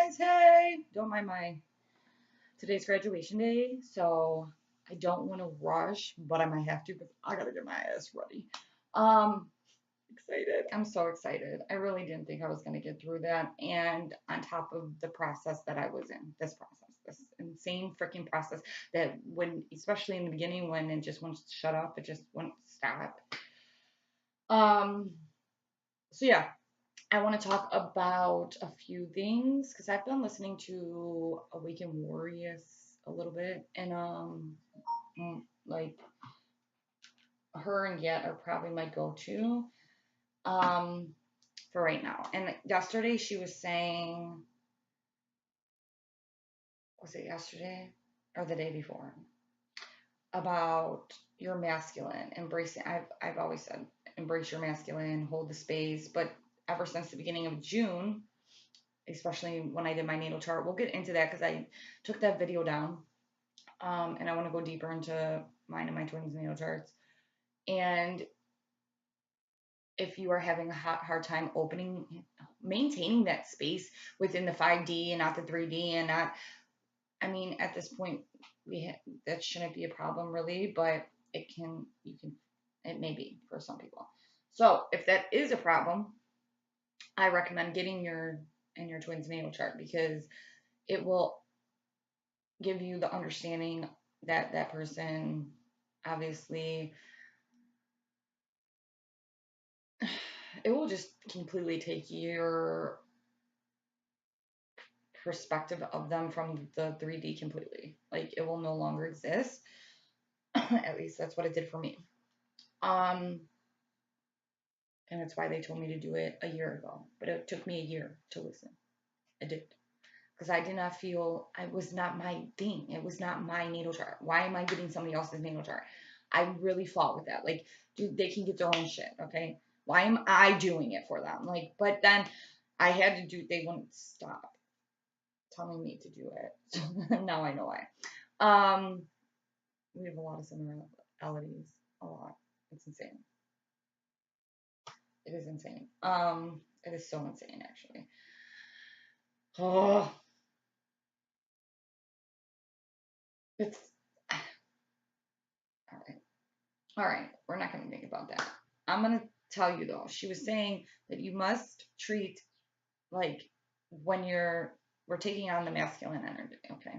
guys, hey! Don't mind today's graduation day, so I don't want to rush, but I might have to because I gotta get my ass ready. Um, excited. I'm so excited. I really didn't think I was gonna get through that, and on top of the process that I was in, this insane freaking process that when, especially in the beginning, when it just wants to shut up, it just won't stop. Um, so yeah, I want to talk about a few things because I've been listening to Awaken Warriors a little bit, and like her and Yet are probably my go-to um for right now. And yesterday she was saying, was it yesterday or the day before, about your masculine, embracing. I've always said embrace your masculine, hold the space, but ever since the beginning of June, especially when I did my natal chart. We'll get into that because I took that video down, and I want to go deeper into mine and my twins' natal charts. And if you are having a hard time maintaining that space within the 5D and not the 3D, and not, I mean, at this point, that shouldn't be a problem really, but it may be for some people. So if that is a problem, I recommend getting your twins' natal chart because it will give you the understanding that that person obviously, it will just completely take your perspective of them from the 3D completely. Like it will no longer exist. At least that's what it did for me. Um, and that's why they told me to do it a year ago. But it took me a year to listen. It did. Because I did not feel, I was not my thing. It was not my natal chart. Why am I getting somebody else's natal chart? I really fought with that. Like, dude, they can get their own shit, okay? Why am I doing it for them? Like, but then I had to do, they wouldn't stop telling me to do it. So now I know why. We have a lot of similarities. A lot. It's insane. It is insane. It is so insane, actually. Oh, it's all right. All right. We're not going to think about that. I'm going to tell you though. She was saying that you must treat, like, when we're taking on the masculine energy, okay?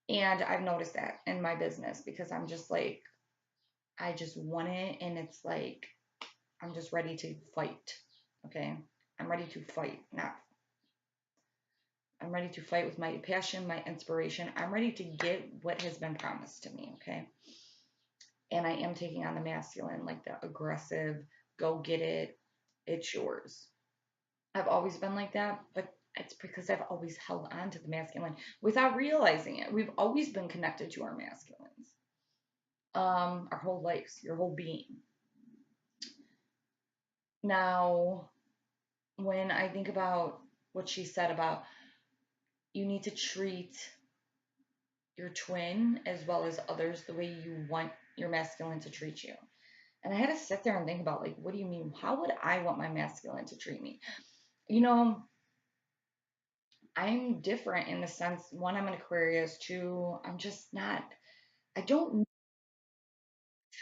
And I've noticed that in my business because I'm just like, I just want it, and it's like I'm just ready to fight. Okay? I'm ready to fight. Not I'm ready to fight with my passion, my inspiration. I'm ready to get what has been promised to me, okay? And I am taking on the masculine, like the aggressive, go get it, it's yours. I've always been like that, but it's because I've always held on to the masculine without realizing it. We've always been connected to our masculines, our whole lives, your whole being. Now, when I think about what she said about you need to treat your twin as well as others the way you want your masculine to treat you. And I had to sit there and think about, like, what do you mean? How would I want my masculine to treat me? You know, I'm different in the sense, one, I'm an Aquarius, two, I'm just not, I don't need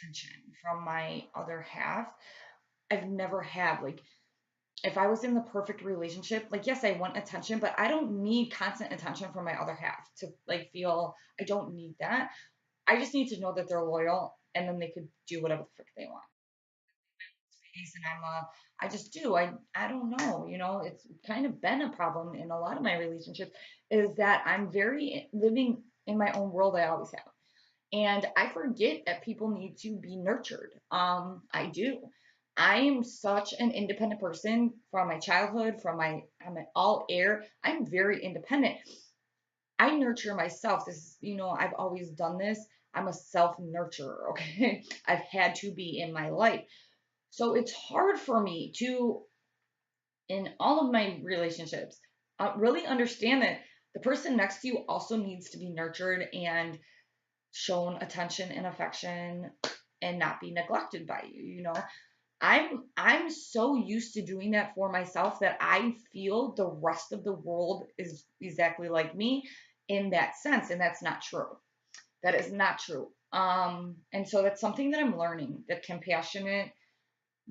attention from my other half. I've never had, like, if I was in the perfect relationship, like, yes, I want attention, but I don't need constant attention from my other half to, like, feel, I don't need that. I just need to know that they're loyal and then they could do whatever the frick they want. Space, and I just do. I don't know, it's kind of been a problem in a lot of my relationships is that I'm very living in my own world. I always have. And I forget that people need to be nurtured. I do. I am such an independent person from my childhood, I'm an all air. I'm very independent. I nurture myself. This is, I've always done this. I'm a self nurturer, okay? I've had to be in my life. So it's hard for me to, in all of my relationships, really understand that the person next to you also needs to be nurtured and shown attention and affection and not be neglected by you, I'm so used to doing that for myself that I feel the rest of the world is exactly like me in that sense, and that's not true. That is not true. And so that's something that I'm learning, that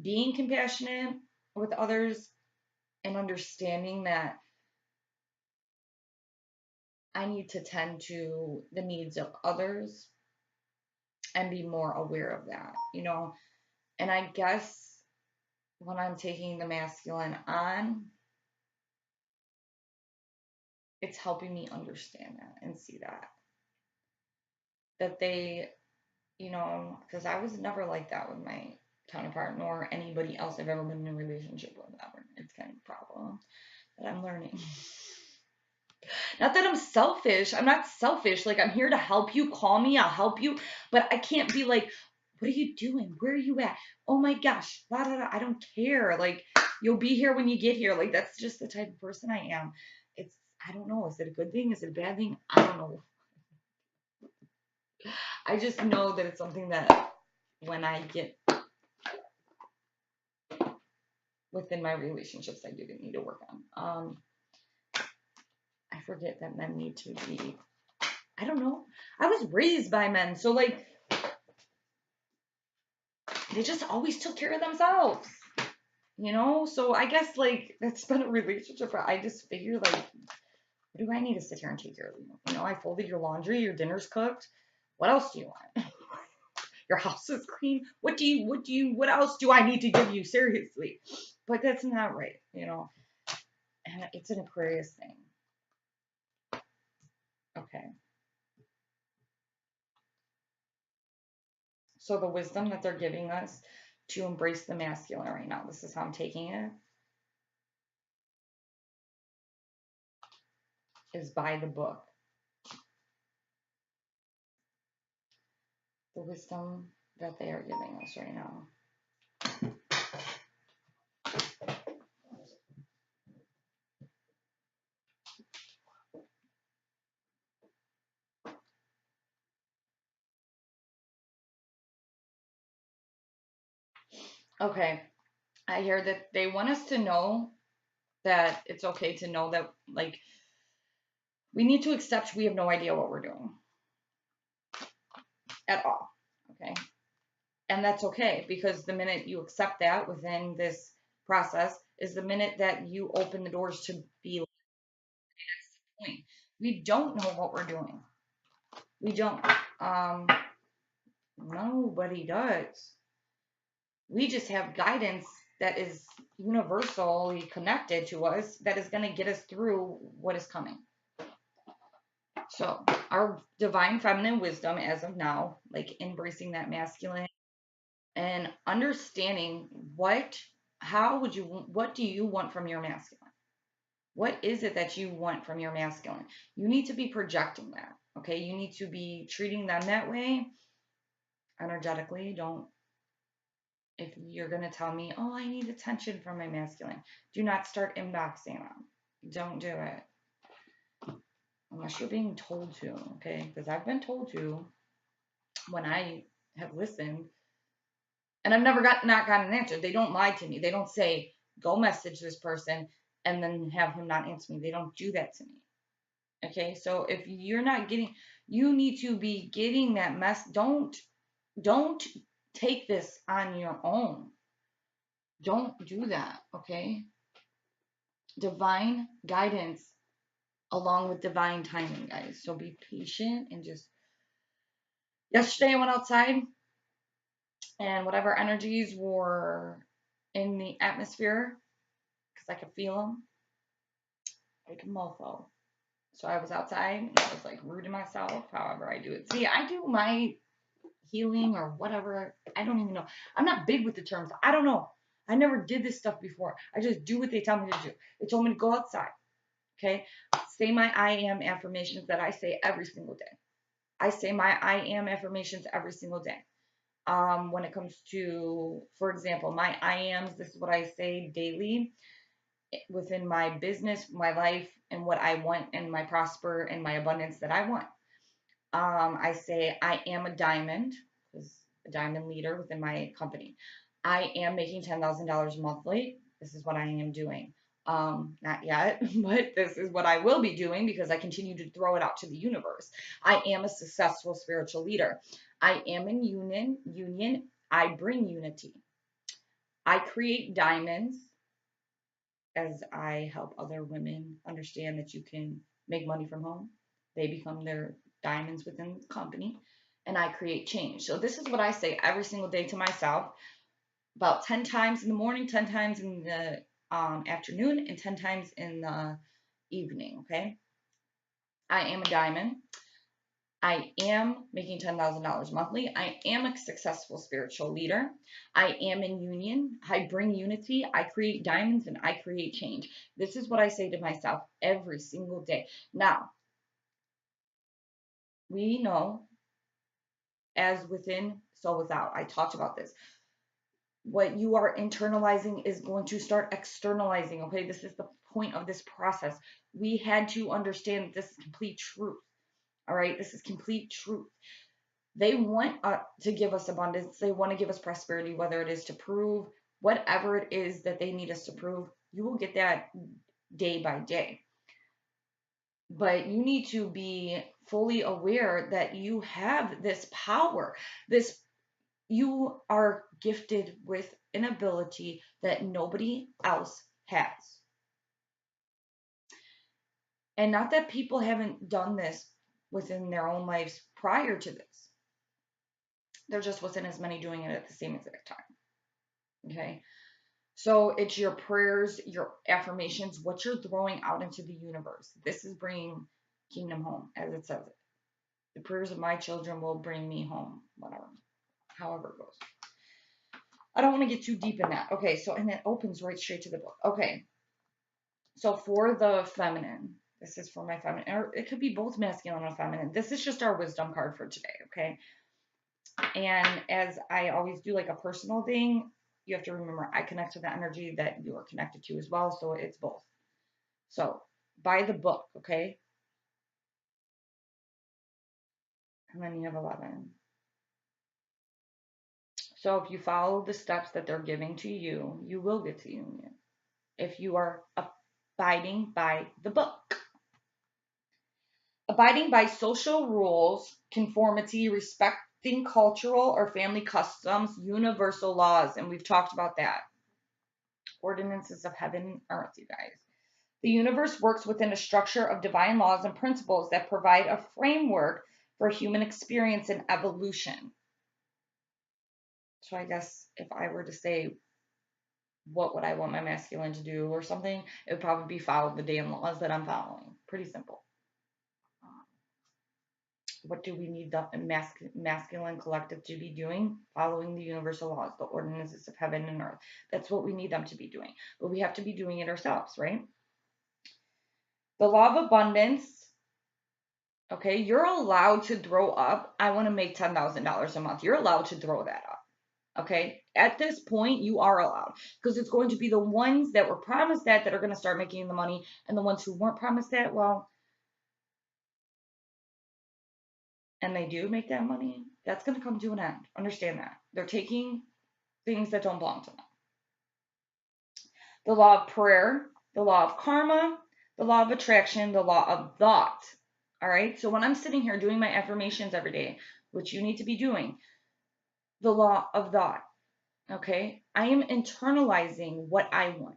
being compassionate with others and understanding that I need to tend to the needs of others and be more aware of that, And I guess when I'm taking the masculine on, it's helping me understand that and see that they, because I was never like that with my counterpart nor anybody else I've ever been in a relationship with ever. It's kind of a problem that I'm learning. Not that I'm selfish. I'm not selfish. Like, I'm here to help you. Call me. I'll help you. But I can't be like, what are you doing? Where are you at? Oh my gosh. La, la, la. I don't care. Like, you'll be here when you get here. Like, that's just the type of person I am. It's, I don't know. Is it a good thing? Is it a bad thing? I don't know. I just know that it's something that when I get within my relationships, I do need to work on. I forget that men need to be, I don't know. I was raised by men. So, like, they just always took care of themselves, So I guess like that's been a relationship where I just figure like, what do I need to sit here and take care of you? I folded your laundry, your dinner's cooked. What else do you want? Your house is clean. What else do I need to give you? Seriously. But that's not right. And it's an Aquarius thing. Okay. So the wisdom that they're giving us to embrace the masculine right now, this is how I'm taking it, is by the book. The wisdom that they are giving us right now. Okay. I hear that they want us to know that it's okay to know that, like, we need to accept we have no idea what we're doing at all. Okay. And that's okay because the minute you accept that within this process is the minute that you open the doors to be like, that's the point. We don't know what we're doing. We don't. Um, Nobody does. We just have guidance that is universally connected to us that is going to get us through what is coming. So, our divine feminine wisdom as of now, like embracing that masculine and understanding what do you want from your masculine? What is it that you want from your masculine? You need to be projecting that, okay? You need to be treating them that way energetically. Don't, if you're going to tell me, oh, I need attention from my masculine, do not start inboxing them. Don't do it unless you're being told to, okay? Because I've been told to when I have listened, and I've never not gotten an answer. They don't lie to me. They don't say go message this person and then have him not answer me. They don't do that to me. Okay, so if you're not getting, you need to be getting that mess. Don't take this on your own. Don't do that. Okay, divine guidance along with divine timing, guys. So be patient and just. Yesterday I went outside and whatever energies were in the atmosphere, because I could feel them, like a mofo. So I was outside and I was like rude to myself, however I do it. See, I do my healing or whatever. I don't even know. I'm not big with the terms. I don't know. I never did this stuff before. I just do what they tell me to do. They told me to go outside. Okay. Say my I am affirmations that I say every single day. I say my I am affirmations every single day. When it comes to, for example, my I ams, this is what I say daily within my business, my life, and what I want, and my prosper and my abundance that I want. I say I am a diamond, because a diamond leader within my company. I am making $10,000 monthly. This is what I am doing. Not yet, but this is what I will be doing because I continue to throw it out to the universe. I am a successful spiritual leader. I am in union. I bring unity. I create diamonds as I help other women understand that you can make money from home. They become their diamonds within the company, and I create change. So this is what I say every single day to myself, about 10 times in the morning, 10 times in the afternoon, and 10 times in the evening. Okay. I am a diamond. I am making $10,000 monthly. I am a successful spiritual leader. I am in union. I bring unity. I create diamonds and I create change. This is what I say to myself every single day. Now, we know as within, so without. I talked about this. What you are internalizing is going to start externalizing. Okay, this is the point of this process. We had to understand that this is complete truth. All right, this is complete truth. They want to give us abundance. They want to give us prosperity, whether it is to prove whatever it is that they need us to prove. You will get that day by day. But you need to be fully aware that you have this power. This you are gifted with an ability that nobody else has. And not that people haven't done this within their own lives prior to this. There just wasn't as many doing it at the same exact time. Okay. So it's your prayers, your affirmations, what you're throwing out into the universe. This is bringing kingdom home, as it says it. The prayers of my children will bring me home, whatever, however it goes. I don't want to get too deep in that. Okay, so, and it opens right straight to the book. Okay, so for the feminine, this is for my feminine, or it could be both masculine and feminine. This is just our wisdom card for today, okay? And as I always do, like a personal thing, you have to remember I connect to the energy that you are connected to as well. So it's both. So buy the book, okay? And then you have 11. So if you follow the steps that they're giving to you, you will get to union. If you are abiding by the book. Abiding by social rules, conformity, respecting cultural or family customs, universal laws. And we've talked about that. Ordinances of heaven and earth, you guys. The universe works within a structure of divine laws and principles that provide a framework for human experience and evolution. So I guess if I were to say, what would I want my masculine to do or something, it would probably be follow the damn laws that I'm following. Pretty simple. What do we need the masculine collective to be doing? Following the universal laws, the ordinances of heaven and earth. That's what we need them to be doing. But we have to be doing it ourselves, right? The law of abundance. Okay, you're allowed to throw up, I want to make $10,000 a month. You're allowed to throw that up. Okay, at this point, you are allowed because it's going to be the ones that were promised that are going to start making the money, and the ones who weren't promised that, well, and they do make that money, that's going to come to an end. Understand that. They're taking things that don't belong to them. The law of prayer, the law of karma, the law of attraction, the law of thought. All right. So when I'm sitting here doing my affirmations every day, which you need to be doing, the law of thought. Okay. I am internalizing what I want.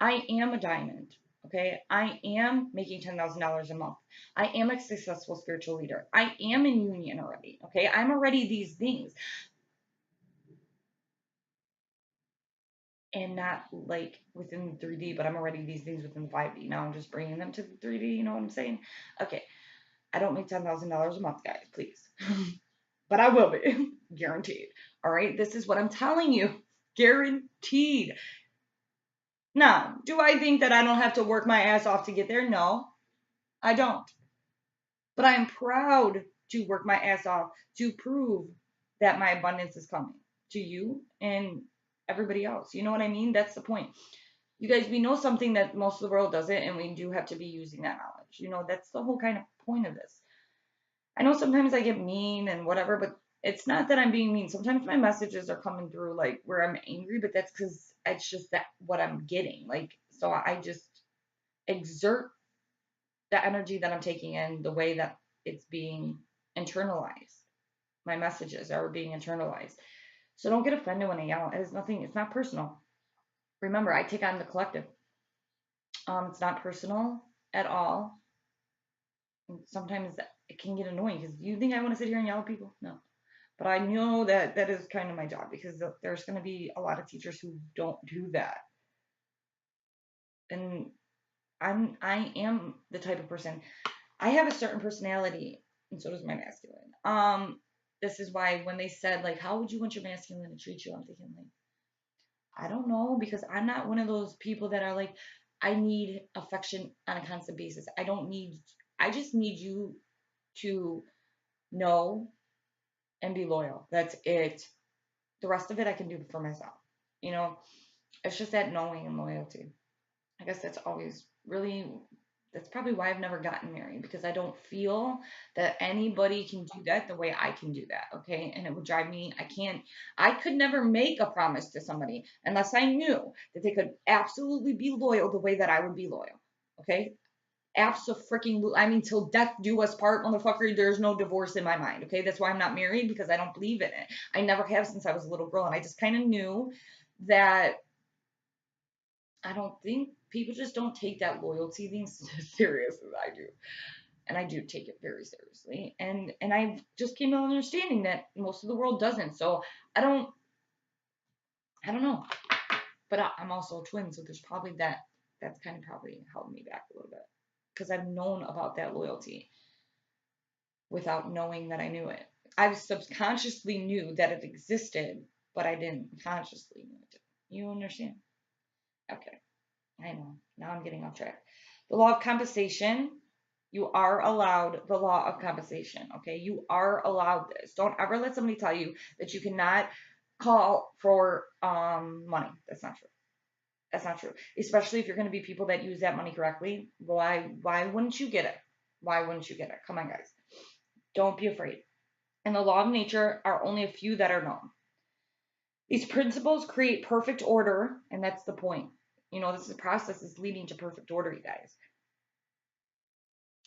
I am a diamond. Okay. I am making $10,000 a month. I am a successful spiritual leader. I am in union already. Okay. I'm already these things. And not like within the 3D, but I'm already these things within the 5D. Now I'm just bringing them to the 3D. You know what I'm saying? Okay. I don't make $10,000 a month, guys, please. But I will be, guaranteed. All right. This is what I'm telling you. Guaranteed. Now, do I think that I don't have to work my ass off to get there? No, I don't. But I am proud to work my ass off to prove that my abundance is coming to you and everybody else. You know what I mean? That's the point. You guys, we know something that most of the world doesn't, and we do have to be using that knowledge. You know, that's the whole kind of point of this. I know sometimes I get mean and whatever, but It's not that I'm being mean. Sometimes my messages are coming through like where I'm angry, but that's because it's just that what I'm getting. Like, so I just exert the energy that I'm taking in the way that it's being internalized. My messages are being internalized. So don't get offended when I yell. It is nothing, it's not personal. Remember, I take on the collective. It's not personal at all. And sometimes it can get annoying because you think I want to sit here and yell at people? No. But I know that that is kind of my job because there's going to be a lot of teachers who don't do that. And I am the type of person. I have a certain personality, and so does my masculine. This is why when they said like, how would you want your masculine to treat you? I'm thinking like, I don't know because I'm not one of those people that are like, I need affection on a constant basis. I don't need. I just need you to know and be loyal. That's it. The rest of it I can do for myself. You know, it's just that knowing and loyalty. I guess that's always really, that's probably why I've never gotten married because I don't feel that anybody can do that the way I can do that. Okay. And it would drive me, I could never make a promise to somebody unless I knew that they could absolutely be loyal the way that I would be loyal. Okay. Absolutely. I mean, till death do us part, motherfucker. There's no divorce in my mind. Okay. That's why I'm not married because I don't believe in it. I never have since I was a little girl. And I just kind of knew that I don't think people just don't take that loyalty thing as serious as I do. And I do take it very seriously. And I just came to an understanding that most of the world doesn't. So I don't I don't know. But I'm also a twin, so there's probably that's kind of probably held me back a little bit. Because I've known about that loyalty without knowing that I knew it. I subconsciously knew that it existed, but I didn't consciously know it. You understand? Okay. I know. Now I'm getting off track. The law of compensation. You are allowed the law of compensation. Okay. You are allowed this. Don't ever let somebody tell you that you cannot call for money. That's not true. That's not true. Especially if you're going to be people that use that money correctly. Why wouldn't you get it? Why wouldn't you get it? Come on, guys. Don't be afraid. And the law of nature are only a few that are known. These principles create perfect order, and that's the point. You know, this is a process is leading to perfect order, you guys.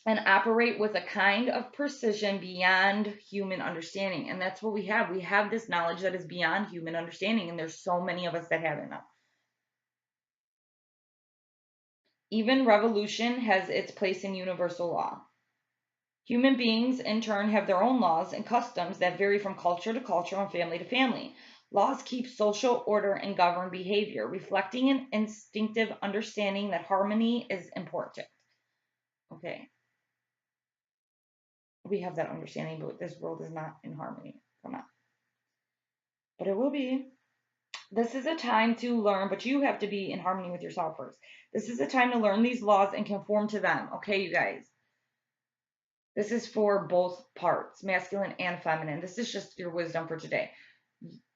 And operate with a kind of precision beyond human understanding. And that's what we have. We have this knowledge that is beyond human understanding, and there's so many of us that have it now. Even revolution has its place in universal law. Human beings, in turn, have their own laws and customs that vary from culture to culture and family to family. Laws keep social order and govern behavior, reflecting an instinctive understanding that harmony is important. Okay, we have that understanding, but this world is not in harmony. Come on. But it will be. This is a time to learn, but you have to be in harmony with yourself first. This is a time to learn these laws and conform to them. Okay, you guys. This is for both parts, masculine and feminine. This is just your wisdom for today.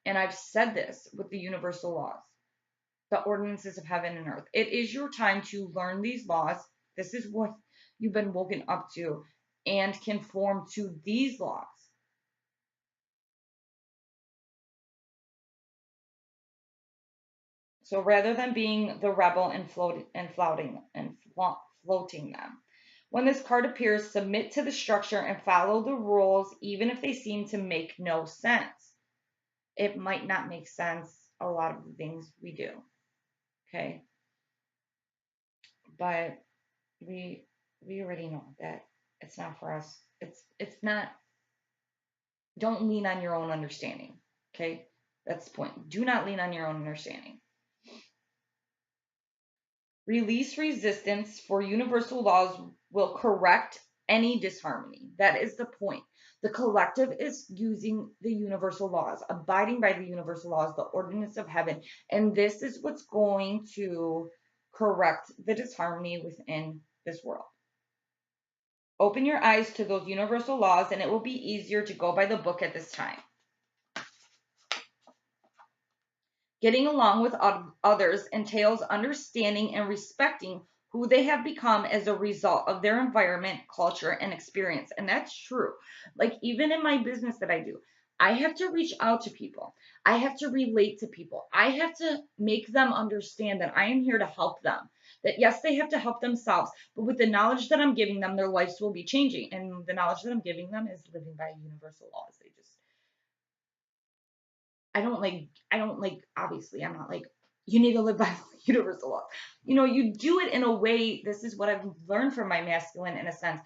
And I've said this with the universal laws, the ordinances of heaven and earth. It is your time to learn these laws. This is what you've been woken up to and conform to these laws. So rather than being the rebel and floating them. When this card appears, submit to the structure and follow the rules, even if they seem to make no sense. It might not make sense, a lot of the things we do. Okay. But we already know that it's not for us. It's not, don't lean on your own understanding. Okay? That's the point. Do not lean on your own understanding. Release resistance for universal laws will correct any disharmony. That is the point. The collective is using the universal laws, abiding by the universal laws, the ordinance of heaven. And this is what's going to correct the disharmony within this world. Open your eyes to those universal laws, and it will be easier to go by the book at this time. Getting along with others entails understanding and respecting who they have become as a result of their environment, culture, and experience. And that's true. Like, even in my business that I do, I have to reach out to people. I have to relate to people. I have to make them understand that I am here to help them. That yes, they have to help themselves, but with the knowledge that I'm giving them, their lives will be changing. And the knowledge that I'm giving them is living by universal laws. They just, I don't like, obviously, I'm not like, you need to live by universal laws. You do it in a way, this is what I've learned from my masculine in a sense,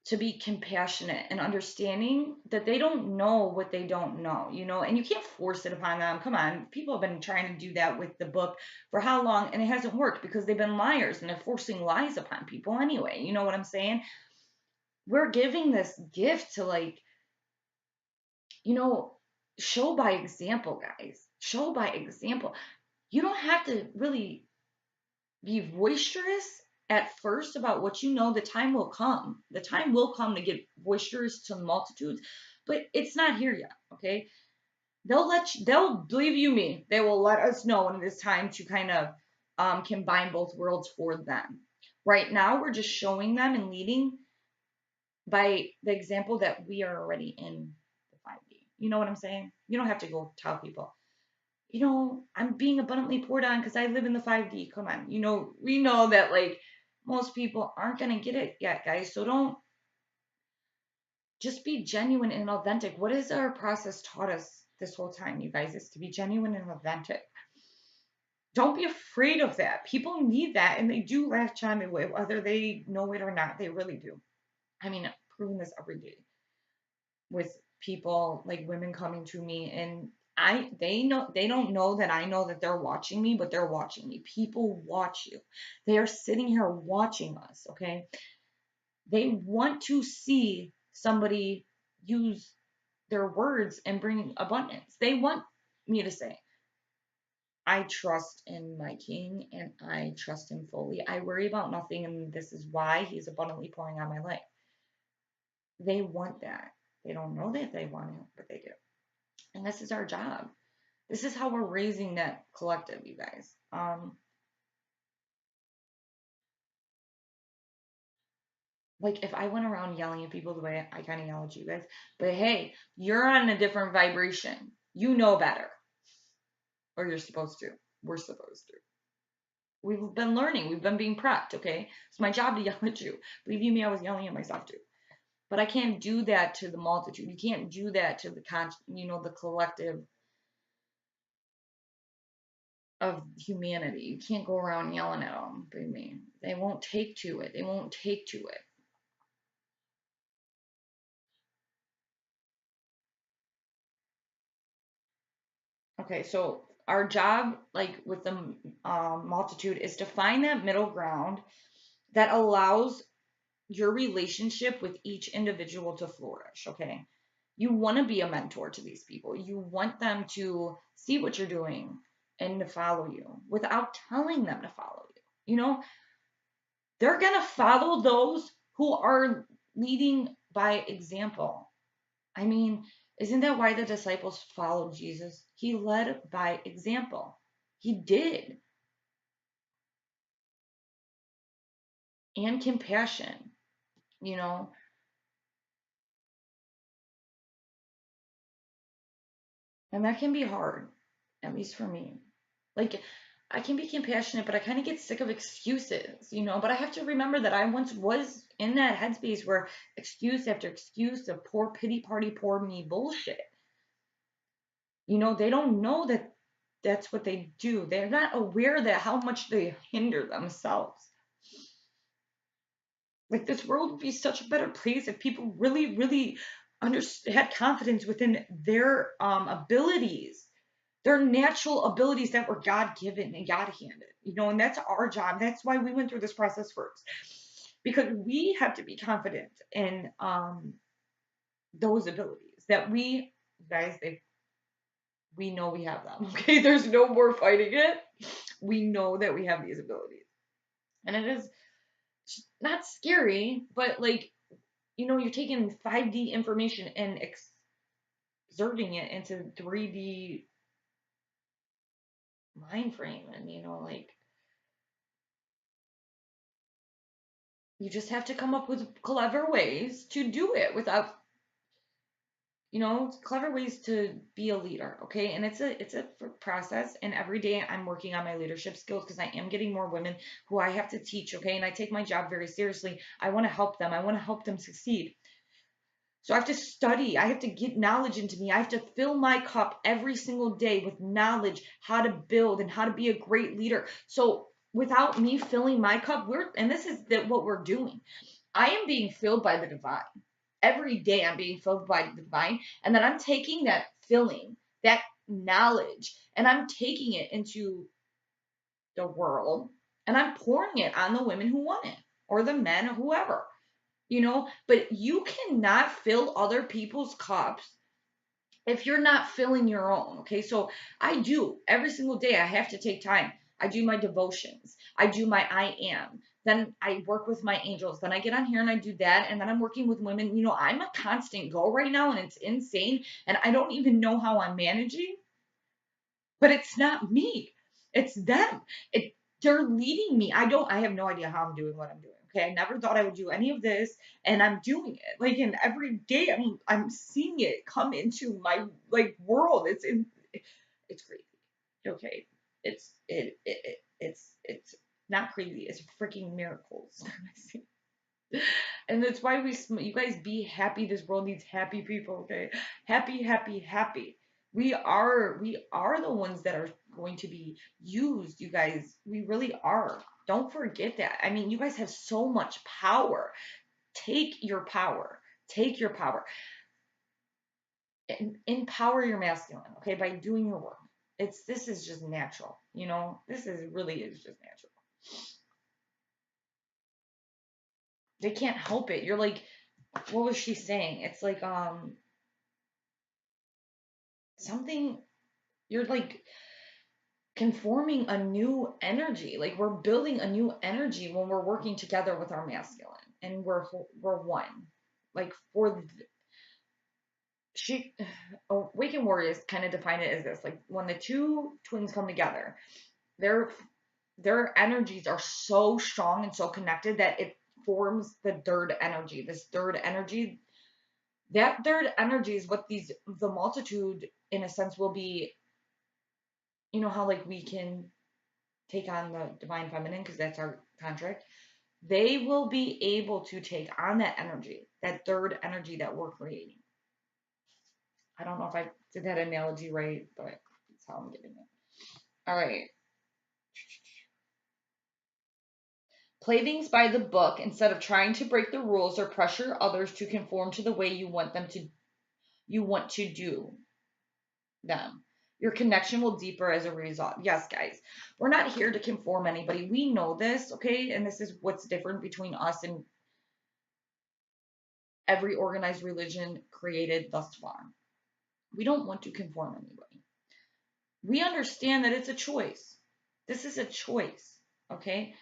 to be compassionate and understanding that they don't know what they don't know, and you can't force it upon them. Come on, people have been trying to do that with the book for how long, and it hasn't worked because they've been liars and they're forcing lies upon people anyway. You know what I'm saying? We're giving this gift to, like, you know, show by example, guys. Show by example. You don't have to really be boisterous at first about what you know. The time will come. The time will come to get boisterous to multitudes, but it's not here yet. Okay, they'll believe you me. They will let us know when it is time to kind of combine both worlds for them. Right now, we're just showing them and leading by the example that we are already in the 5D. You know what I'm saying? You don't have to go tell people, I'm being abundantly poured on because I live in the 5D. Come on. We know that, like, most people aren't going to get it yet, guys. So don't, just be genuine and authentic. What has our process taught us this whole time, you guys, is to be genuine and authentic. Don't be afraid of that. People need that, and they do latch on to it, whether they know it or not. They really do. I mean, proving this every day with people, like women coming to me, and they don't know that I know that they're watching me, but they're watching me. People watch you. They are sitting here watching us, okay? They want to see somebody use their words and bring abundance. They want me to say, I trust in my king and I trust him fully. I worry about nothing, and this is why he's abundantly pouring on my life. They want that. They don't know that they want it, but they do. And this is our job. This is how we're raising that collective, you guys. Like, if I went around yelling at people the way I kind of yell at you guys, but hey, you're on a different vibration. You know better, or you're supposed to. We're supposed to. We've been learning. We've been being prepped. Okay, it's my job to yell at you. Believe you me, I was yelling at myself too. But I can't do that to the multitude. You can't do that to the collective of humanity. You can't go around yelling at them. Believe me, they won't take to it. They won't take to it. Okay, so our job, like with the multitude, is to find that middle ground that allows your relationship with each individual to flourish. Okay, you want to be a mentor to these people. You want them to see what you're doing and to follow you without telling them to follow you. They're gonna follow those who are leading by example. I mean, isn't that why the disciples followed Jesus? He led by example. He did. And compassion, you know, and that can be hard, at least for me. Like, I can be compassionate, but I kind of get sick of excuses. But I have to remember that I once was in that headspace where excuse after excuse of poor pity party, poor me bullshit. They don't know that that's what they do. They're not aware that how much they hinder themselves. Like, this world would be such a better place if people really, really had confidence within their abilities, their natural abilities that were God given and God handed. And that's our job. That's why we went through this process first, because we have to be confident in those abilities that guys, we know we have them. Okay, there's no more fighting it. We know that we have these abilities, and it is not scary, but like, you're taking 5D information and exerting it into 3D mind frame. And, like, you just have to come up with clever ways to do it without clever ways to be a leader, okay? And it's a process, and every day I'm working on my leadership skills because I am getting more women who I have to teach, okay? And I take my job very seriously. I want to help them. I want to help them succeed. So I have to study. I have to get knowledge into me. I have to fill my cup every single day with knowledge, how to build and how to be a great leader. So without me filling my cup, and this is what we're doing. I am being filled by the divine. Every day I'm being filled by the divine. And then I'm taking that filling, that knowledge, and I'm taking it into the world and I'm pouring it on the women who want it or the men or whoever. But you cannot fill other people's cups if you're not filling your own. Okay, so I do every single day. I have to take time. I do my devotions. I do my I am. Then I work with my angels. Then I get on here and I do that. And then I'm working with women. I'm a constant go right now and it's insane. And I don't even know how I'm managing, but it's not me. It's them. They're leading me. I have no idea how I'm doing what I'm doing. Okay. I never thought I would do any of this and I'm doing it. Like, and every day I'm seeing it come into my world. It's crazy. Okay. It's not crazy. It's freaking miracles. And that's why you guys be happy. This world needs happy people, okay? Happy, happy, happy. We are the ones that are going to be used, you guys. We really are. Don't forget that. I mean, you guys have so much power. Take your power. Take your power. Empower your masculine, okay, by doing your work. This is just natural. This is really is just natural. They can't help it. You're like, what was she saying? It's like something you're like conforming a new energy. Like we're building a new energy when we're working together with our masculine and we're one. Like she Awakened Warriors kind of define it as this, like when the two twins come together, their their energies are so strong and so connected that it forms the third energy. This third energy, that third energy is what the multitude in a sense will be. You know how like we can take on the divine feminine because that's our contract. They will be able to take on that energy, that third energy that we're creating. I don't know if I did that analogy right, but that's how I'm getting it. All right. Play things by the book instead of trying to break the rules or pressure others to conform to the way you want to do them. Your connection will deeper as a result. Yes, guys. We're not here to conform anybody. We know this, okay? And this is what's different between us and every organized religion created thus far. We don't want to conform anybody. We understand that it's a choice. This is a choice, okay?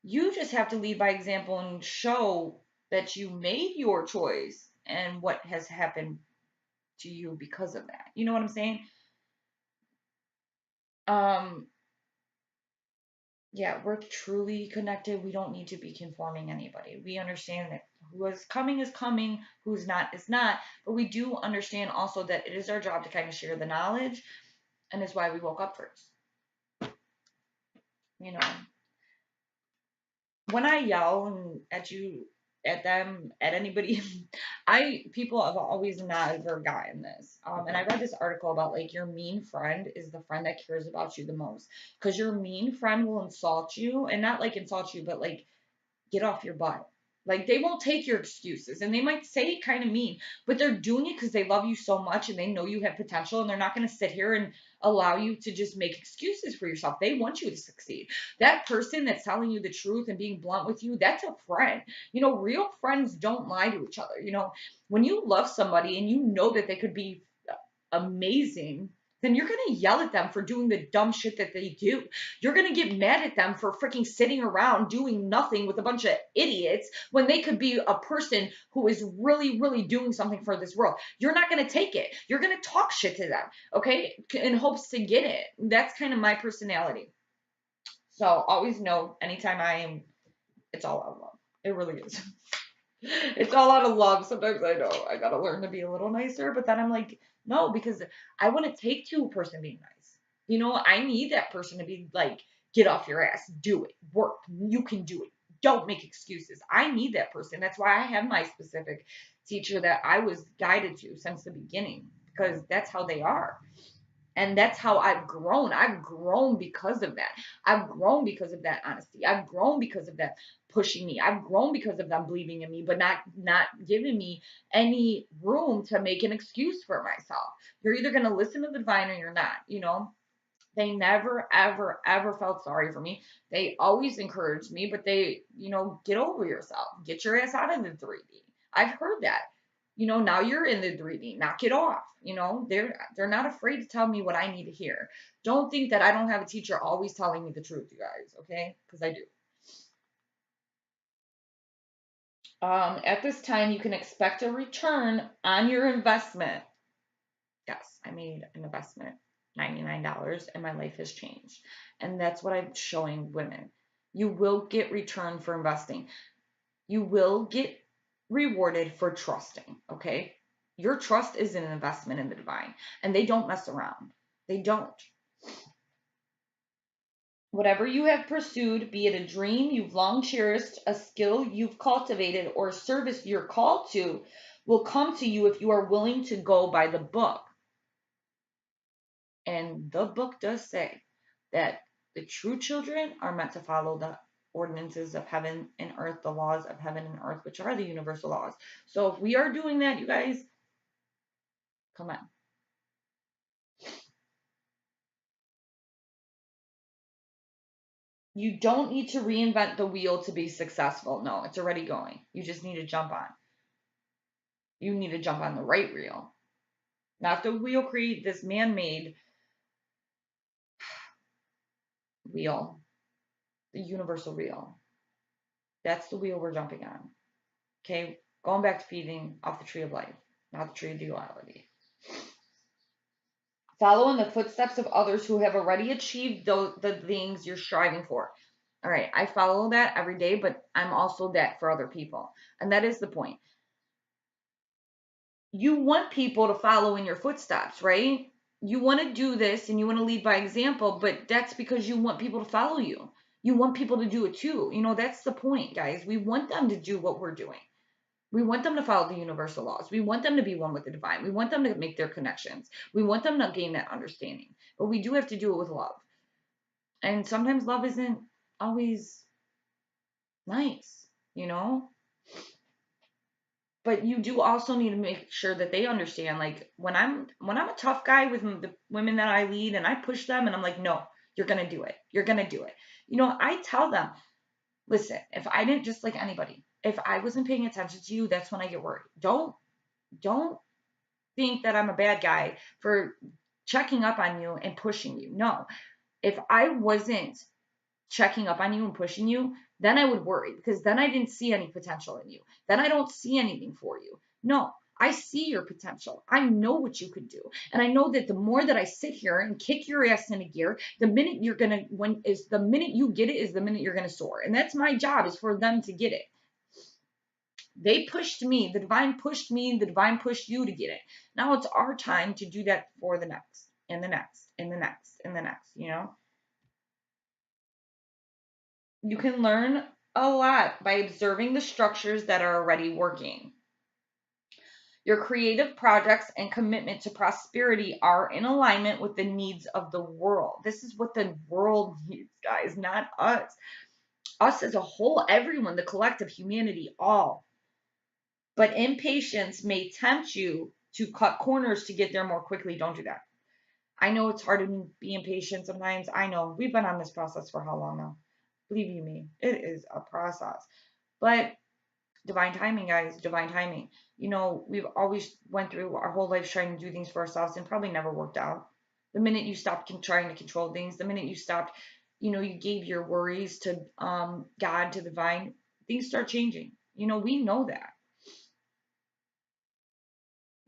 You just have to lead by example and show that you made your choice and what has happened to you because of that. You know what I'm saying? Um, yeah, we're truly connected. We don't need to be conforming anybody. We understand that who is coming, who's not is not. But we do understand also that it is our job to kind of share the knowledge, and it's why we woke up first. You know, when I yell at you, at them, at anybody, people have always not forgotten this. And I read this article about like your mean friend is the friend that cares about you the most, because your mean friend will insult you, and not like insult you, but like get off your butt. Like they won't take your excuses and they might say it kind of mean, but they're doing it because they love you so much and they know you have potential and they're not going to sit here and allow you to just make excuses for yourself. They want you to succeed. That person that's telling you the truth and being blunt with you, that's a friend. Real friends don't lie to each other. When you love somebody and you know that they could be amazing, then you're going to yell at them for doing the dumb shit that they do. You're going to get mad at them for freaking sitting around doing nothing with a bunch of idiots when they could be a person who is really, really doing something for this world. You're not going to take it. You're going to talk shit to them, okay, in hopes to get it. That's kind of my personality. So always know anytime it's all out love. It really is. It's all out of love. Sometimes I know I gotta learn to be a little nicer, but then I'm like, no, because I wouldn't take to a person being nice. I need that person to be like, get off your ass, do it, work, you can do it. Don't make excuses. I need that person. That's why I have my specific teacher that I was guided to since the beginning, because that's how they are. And that's how I've grown. I've grown because of that. I've grown because of that honesty. I've grown because of that pushing me. I've grown because of them believing in me, but not giving me any room to make an excuse for myself. You're either going to listen to the divine or you're not. They never, ever, ever felt sorry for me. They always encouraged me, but get over yourself. Get your ass out of the 3D. I've heard that. Now you're in the 3D. Knock it off. They're not afraid to tell me what I need to hear. Don't think that I don't have a teacher always telling me the truth, you guys, okay? Because I do. At this time, you can expect a return on your investment. Yes, I made an investment, $99, and my life has changed. And that's what I'm showing women. You will get return for investing. You will get rewarded for trusting, okay? Your trust is an investment in the divine, and they don't mess around. They don't. Whatever you have pursued, be it a dream you've long cherished, a skill you've cultivated, or a service you're called to, will come to you if you are willing to go by the book. And the book does say that the true children are meant to follow the ordinances of heaven and earth, the laws of heaven and earth, which are the universal laws. So if we are doing that, you guys, come on. You don't need to reinvent the wheel to be successful. No, it's already going. You just need to jump on. You need to jump on the right wheel, not the wheel create this man-made wheel, the universal wheel. That's the wheel we're jumping on. Okay, going back to feeding off the tree of life, not the tree of duality. Follow in the footsteps of others who have already achieved the things you're striving for. All right, I follow that every day, but I'm also that for other people. And that is the point. You want people to follow in your footsteps, right? You want to do this and you want to lead by example, but that's because you want people to follow you. You want people to do it too. That's the point, guys. We want them to do what we're doing. We want them to follow the universal laws. We want them to be one with the divine. We want them to make their connections. We want them to gain that understanding. But we do have to do it with love. And sometimes love isn't always nice, you know? But you do also need to make sure that they understand, like, when I'm a tough guy with the women that I lead and I push them and I'm like, no, you're gonna do it. You're gonna do it. I tell them, listen, if I didn't, just like anybody, if I wasn't paying attention to you, that's when I get worried. Don't think that I'm a bad guy for checking up on you and pushing you. No. If I wasn't checking up on you and pushing you, then I would worry because then I didn't see any potential in you. Then I don't see anything for you. No, I see your potential. I know what you could do. And I know that the more that I sit here and kick your ass into gear, the minute the minute you get it is the minute you're gonna soar. And that's my job, is for them to get it. They pushed me, the divine pushed me, the divine pushed you to get it. Now it's our time to do that for the next, and the next, and the next, and the next. You can learn a lot by observing the structures that are already working. Your creative projects and commitment to prosperity are in alignment with the needs of the world. This is what the world needs, guys, not us. Us as a whole, everyone, the collective humanity, all. But impatience may tempt you to cut corners to get there more quickly. Don't do that. I know it's hard to be impatient sometimes. I know. We've been on this process for how long now? Believe you me, it is a process. But divine timing, guys, divine timing. We've always went through our whole life trying to do things for ourselves and probably never worked out. The minute you stopped trying to control things, the minute you stopped, you gave your worries to God, to divine, things start changing. We know that.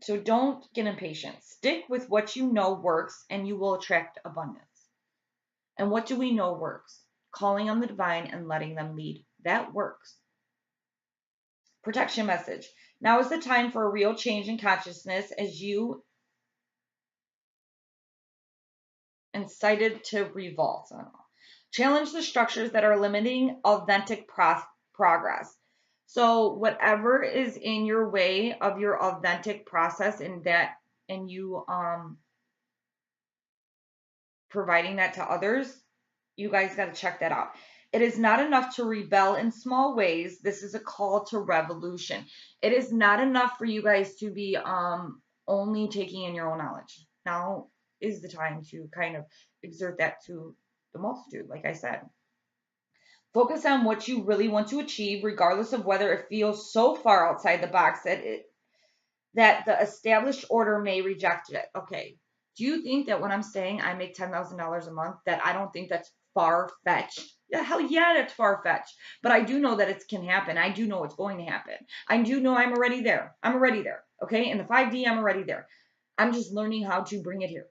So don't get impatient. Stick with what you know works and you will attract abundance. And what do we know works? Calling on the divine and letting them lead. That works. Protection message. Now is the time for a real change in consciousness as you incited to revolt. Challenge the structures that are limiting authentic progress. So whatever is in your way of your authentic process and you providing that to others, you guys got to check that out. It is not enough to rebel in small ways. This is a call to revolution. It is not enough for you guys to be only taking in your own knowledge. Now is the time to kind of exert that to the multitude, like I said. Focus on what you really want to achieve, regardless of whether it feels so far outside the box that the established order may reject it. Okay. Do you think that when I'm saying I make $10,000 a month, that I don't think that's far fetched? Yeah, hell yeah, that's far fetched. But I do know that it can happen. I do know it's going to happen. I do know I'm already there. I'm already there. Okay. In the 5D, I'm already there. I'm just learning how to bring it here.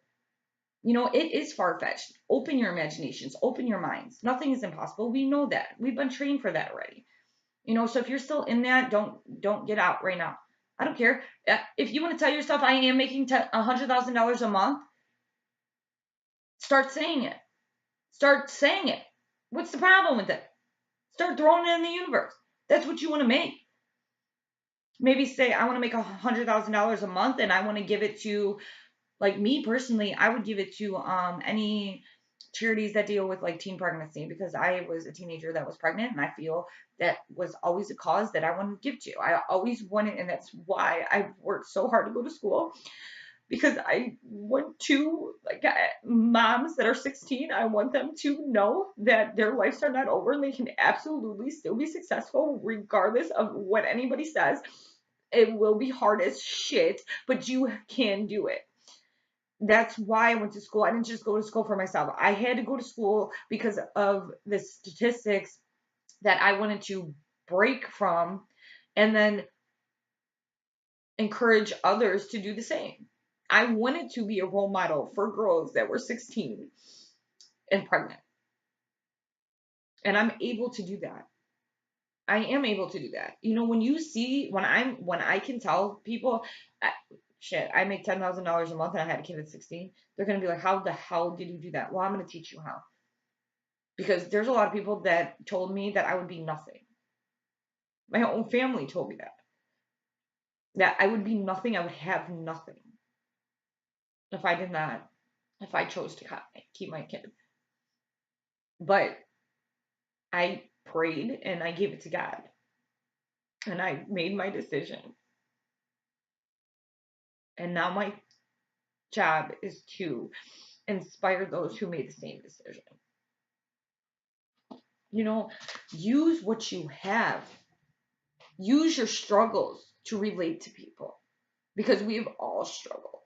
You know, it is far fetched. Open your imaginations, open your minds. Nothing is impossible. We know that. We've been trained for that already. You know, so if you're still in that, don't get out right now. I don't care. If you want to tell yourself I am making $100,000 a month, start saying it. Start saying it. What's the problem with it? Start throwing it in the universe. That's what you want to make. Maybe say I want to make $100,000 a month and I want to give it to, like me personally, I would give it to any charities that deal with like teen pregnancy, because I was a teenager that was pregnant and I feel that was always a cause that I wanted to give to. I always wanted, and that's why I worked so hard to go to school, because I want to, like, moms that are 16, I want them to know that their lives are not over and they can absolutely still be successful regardless of what anybody says. It will be hard as shit, but you can do it. That's why I went to school. I didn't just go to school for myself. I had to go to school because of the statistics that I wanted to break from and then encourage others to do the same. I wanted to be a role model for girls that were 16 and pregnant. And I'm able to do that. I am able to do that. You know, when you see, when I can tell people, I, shit, I make $10,000 a month and I had a kid at 16, they're going to be like, how the hell did you do that? Well, I'm going to teach you how. Because there's a lot of people that told me that I would be nothing. My own family told me that I would be nothing. I would have nothing if I did not, if I chose to keep my kid. But I prayed and I gave it to God. And I made my decision. And now my job is to inspire those who made the same decision. You know, use what you have. Use your struggles to relate to people, because we've all struggled,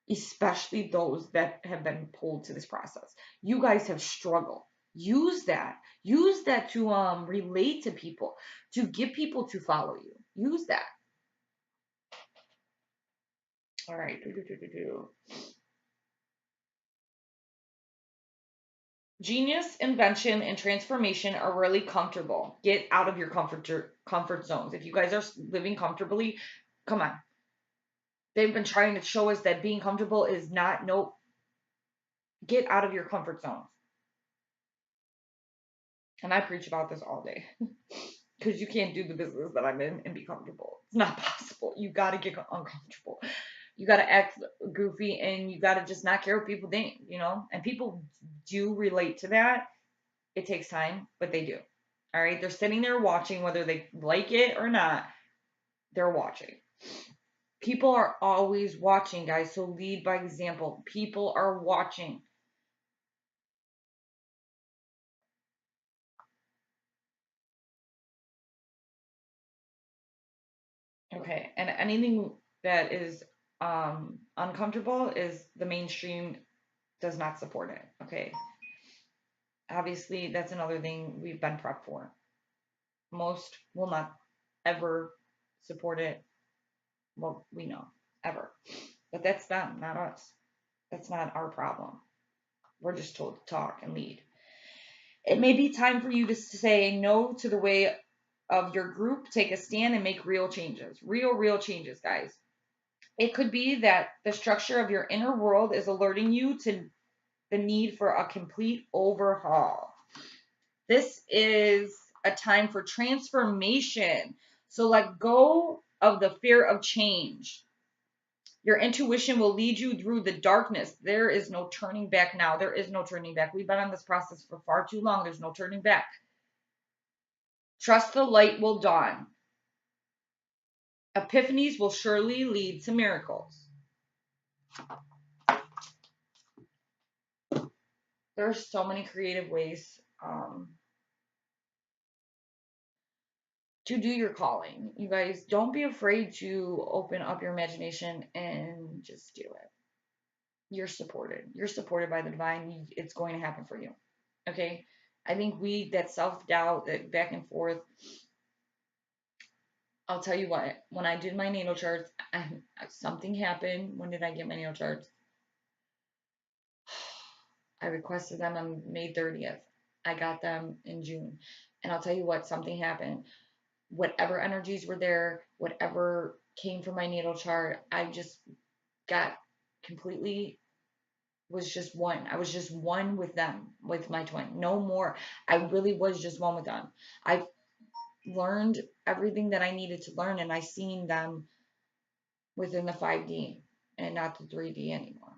especially those that have been pulled to this process. You guys have struggled. Use that. Use that to relate to people, to get people to follow you. Use that. All right. Genius, invention, and transformation are really comfortable. Get out of your comfort zones. If you guys are living comfortably, come on. They've been trying to show us that being comfortable is not. Nope. Get out of your comfort zones. And I preach about this all day. Because you can't do the business that I'm in and be comfortable. It's not possible. You got to get uncomfortable. You got to act goofy and you got to just not care what people think, you know? And people do relate to that. It takes time, but they do. All right. They're sitting there watching, whether they like it or not, they're watching. People are always watching, guys. So lead by example. People are watching. Okay. And anything that is uncomfortable is the mainstream does not support it. Okay. Obviously, that's another thing we've been prepped for. Most will not ever support it. Well, we know, ever. But that's them, not us. That's not our problem. We're just told to talk and lead. It may be time for you to say no to the way of your group take a stand and make real changes. Real changes, guys. It could be that the structure of your inner world is alerting you to the need for a complete overhaul. This is a time for transformation. So let go of the fear of change. Your intuition will lead you through the darkness. There is no turning back now. There is no turning back. We've been on this process for far too long. There's no turning back. Trust the light will dawn. Epiphanies will surely lead to miracles. There's so many creative ways to do your calling. You guys, don't be afraid to open up your imagination and just do it. You're supported. You're supported by the divine. It's going to happen for you. Okay? I think that self doubt, that back and forth. I'll tell you what, when I did my natal charts, something happened. When did I get my natal charts? I requested them on May 30th. I got them in June. And I'll tell you what, something happened. Whatever energies were there, whatever came from my natal chart, I just got completely was just one. I was just one with them, with my twin. No more. I really was just one with them. I learned everything that I needed to learn, and I seen them within the 5D and not the 3D anymore.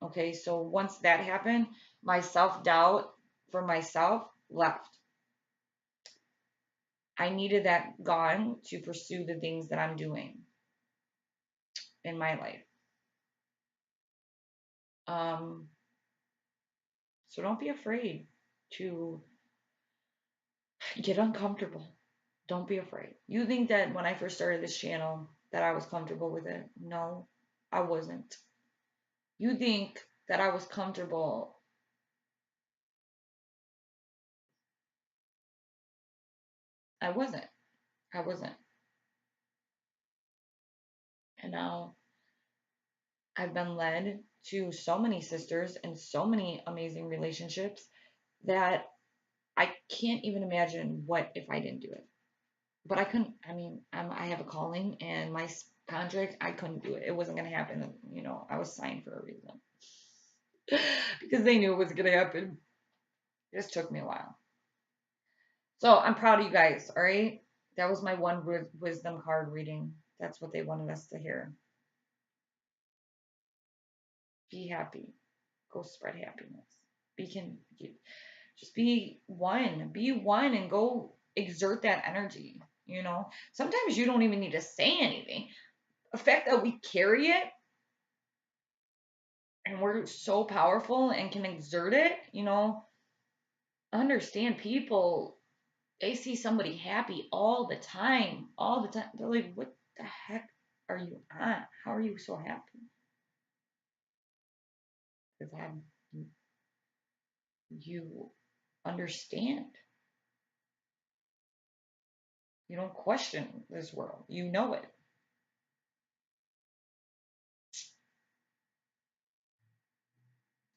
Okay, so once that happened, my self-doubt for myself left. I needed that gone to pursue the things that I'm doing in my life. So don't be afraid to get uncomfortable. Don't be afraid. You think that when I first started this channel that I was comfortable with it? No, I wasn't. You think that I was comfortable? I wasn't. I wasn't. And now I've been led to so many sisters and so many amazing relationships that I can't even imagine what if I didn't do it. But I couldn't. I mean, I have a calling, and my contract, I couldn't do it. It wasn't going to happen. You know, I was signed for a reason because they knew it was going to happen. It just took me a while. So I'm proud of you guys. All right, that was my one wisdom card reading. That's what they wanted us to hear. Be happy. Go spread happiness. Just be one. Be one and go exert that energy. You know, sometimes you don't even need to say anything. The fact that we carry it and we're so powerful and can exert it, you know, understand people, they see somebody happy all the time, all the time. They're like, what the heck are you on? How are you so happy? Because you understand. You don't question this world. You know it.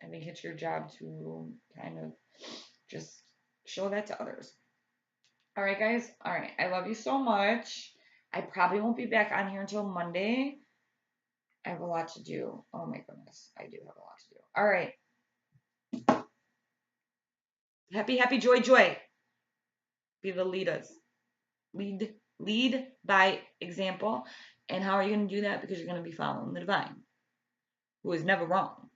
I think it's your job to kind of just show that to others. All right, guys. All right. I love you so much. I probably won't be back on here until Monday. I have a lot to do. Oh my goodness. I do have a lot to do. All right. Happy, happy, joy, joy. Be the leaders. Lead by example. And how are you going to do that? Because you're going to be following the divine, who is never wrong.